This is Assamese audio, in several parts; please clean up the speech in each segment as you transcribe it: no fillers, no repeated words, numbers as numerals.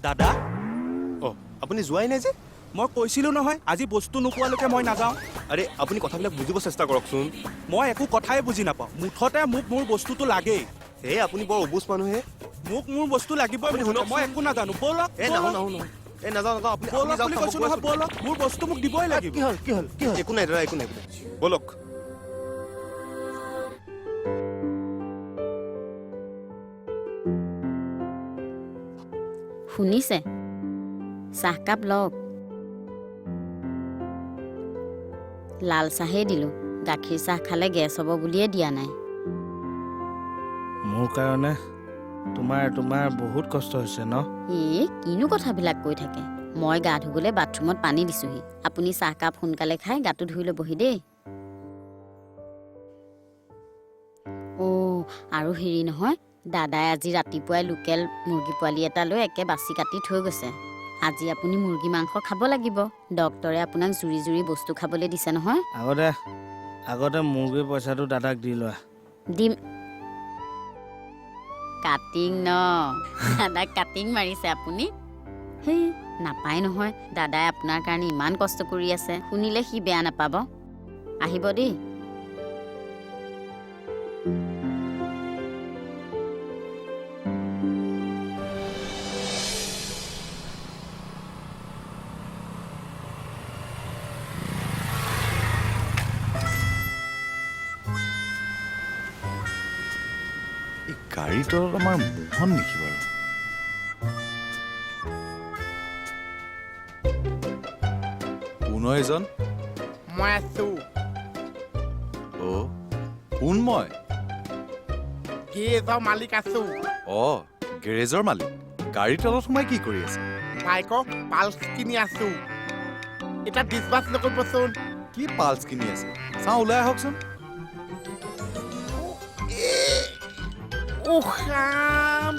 দাদা অ আপুনি যোৱাই নাই যে মই কৈছিলোঁ নহয় আজি বস্তু নোপোৱালৈকে মই নাযাওঁ আৰে আপুনি কথাবিলাক বুজিব চেষ্টা কৰকচোন মই একো কথাই বুজি নাপাওঁ মুঠতে মোক মোৰ বস্তুটো লাগেই এই আপুনি বৰ অবুজ মানুহে মোক মোৰ বস্তু লাগিবই আপুনি মুঠতে। শুনকচোন। মই একো নাজানো ব'লক এই নাহো নাহো নাহো এই নাযাওঁ নাযাওঁ আপুনি ব'লক যাওক বুলি না, কৈছোঁ মই নহয় গৈ আছোঁ। ব'লক মোৰ বস্তু মোক দিবই লাগিব কি হ'ল একো নাই দাদা একো নাই ব'লক শুনিছে চাহকাপ লওক লাল চাহেই দিলোঁ গাখীৰ চাহ খালে গেছ হ'ব বুলিয়ে দিয়া নাই মোৰ কাৰণে তোমাৰ বহুত কষ্ট হৈছে ন কিনো কথাবিলাক কৈ থাকে মই গা ধুবলৈ বাথৰুমত পানী দিছোঁহি আপুনি চাহকাপ সোনকালে খাই গাটো ধুই ল'বহি দেই আৰু হেৰি নহয় দাদাই আজি ৰাতিপুৱাই লোকেল মুৰ্গী পোৱালি এটা লৈ একে বাচি কাটি থৈ গৈছে আজি আপুনি মুৰ্গী মাংস খাব লাগিব ডক্তৰে আপোনাক জুৰি জুৰি বস্তু খাবলৈ দিছে নহয় আগতে মুৰ্গীৰ পইচাটো দাদাক দি লোৱা দিম কাটিং ন দাদাক কাটিং মাৰিছে আপুনি সেই নাপায় নহয় দাদাই আপোনাৰ কাৰণে ইমান কষ্ট কৰি আছে শুনিলে সি বেয়া নাপাব আহিব দেই এই গাড়ীৰ তলত আমাৰ মোহন নেকি বাৰু কোন এজন মই আছো অ কোন মই গেৰেজৰ মালিক আছো অ গেৰেজৰ মালিক গাড়ীৰ তলত সোমাই কি কৰি আছে বাইকৰ পাল্চ কিনি আছো এটা ডিছবাছ নকৰিবচোন কি পাল্চ কিনি আছে চাওঁ ওলাই আহকচোন উখাম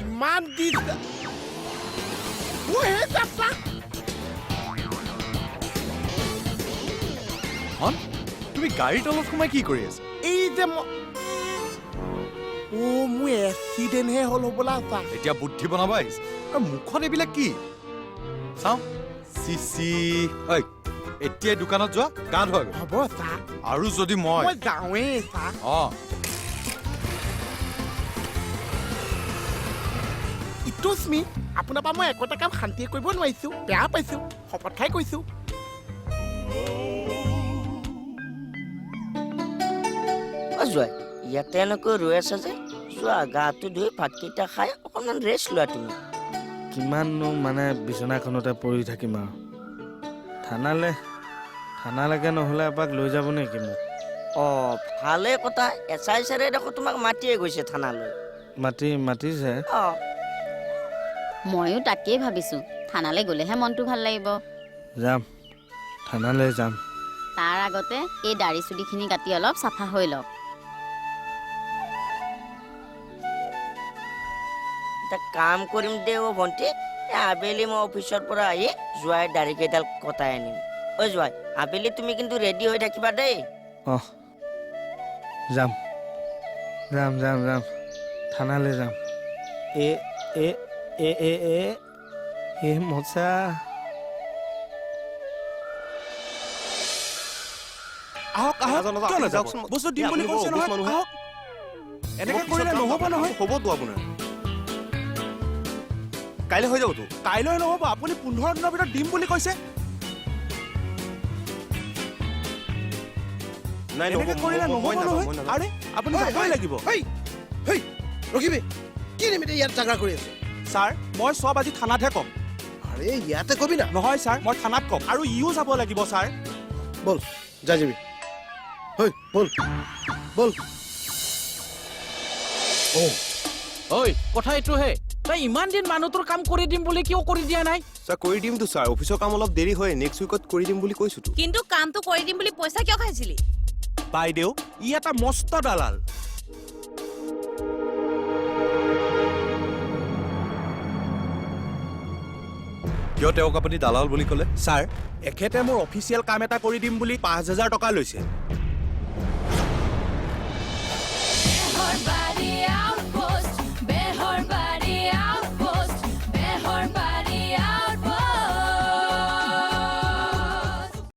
ইমান ডিছ হন তুমি গাড়ীৰ তলত সোমাই কি কৰি আছা এই যে মোৰ এক্সিডেণ্টহে হ'ল হ'বলা চা এতিয়া বুদ্ধি বনাব আহিছে আৰু মুখত এইবিলাক কি চাওঁ চিচি ঐ এতিয়াই দোকানত যোৱা গা ধোৱা হ'ব চা আৰু যদি মই মই যাওঁৱেই চা অ ইটোস্মি আপোনাৰ পৰা মই একোটা কাম শান্তিয়ে কৰিব নোৱাৰিছোঁ বেয়া পাইছোঁ শপত খাই কৈছোঁ যোৱা ইয়াতে এনেকৈ ৰৈ আছা যে যোৱা গাটো ধুই ভাতকেইটা খাই অকণমান ৰেষ্ট লোৱা তুমি কিমাননো মানে বিচনাখনতে পৰি থাকিম আৰু থানালৈকে নহ'লে এপাক লৈ যাব নেকি মোক অঁ ভালে কথা এছাই ছাৰে দেখোন তোমাক মাতিয়ে গৈছে থানালৈ মাতিছে অঁ ময়ো তাকেই ভাবিছোঁ থানালৈ গ'লেহে মনটো ভাল লাগিব যাম থানালৈ যাম তাৰ আগতে এই দাড়ি চুলিখিনি কাটি অলপ চাফা হৈ লওক এটা কাম কৰিম দে অ' ভণ্টি আবেলি মই অফিচৰ পৰা আহি যোৱাই দাঢ়িকেইডাল কটাই আনিম ঐ যোৱাই আবেলি তুমি কিন্তু ৰেডি হৈ থাকিবা দেই অঁ যাম থানালৈ যাম এ মজা আহক নাযাওঁ, নাযাওঁ, কিয় আপুনি নাযাব যাওকচোন। বস্তু দিম এই বুলি আপুনি কৈছে বৰ নহয় অবুজ মানুহ। আহক এনেকৈ কৰিলে নহ'ব নহয় হ'বতো আপোনাৰ কাইলৈ হৈ যাবতো কাইলৈ নহ'ব আপুনি 15 দিনৰ ভিতৰত দিম বুলি কৈছে নাই এনেকৈ কৰিলে নহ'ব নহয় আৰে আপুনি যাবই লাগিব ৰখিবি কি নিমিতে ইয়াত জাগৰা কৰি আছে ছাৰ মই চব আজি থানাতহে ক'ম আৰে ইয়াতে কবি না নহয় ছাৰ মই থানাত ক'ম আৰু ইও যাব লাগিব ছাৰ বল যাই যাবি বল ঐ কথা এইটোহে তই ইমান দিন মানুহটোৰ কাম কৰি দিম বুলি কিয় কৰি দিয়া নাই ছাৰ কৰি দিমতো ছাৰ অফিচৰ কাম অলপ দেৰি হয় নেক্সট উইকত কৰি দিম বুলি কৈছোতো কিন্তু কামটো কৰি দিম বুলি পইচা কিয় খাইছিলি বাইদেউ ই এটা মস্ত দালাল কিয় তেওঁক আপুনি দালাল বুলি ক'লে ছাৰ এখেতে মোৰ অফিচিয়েল কাম এটা কৰি দিম বুলি 5,000 টকা লৈছে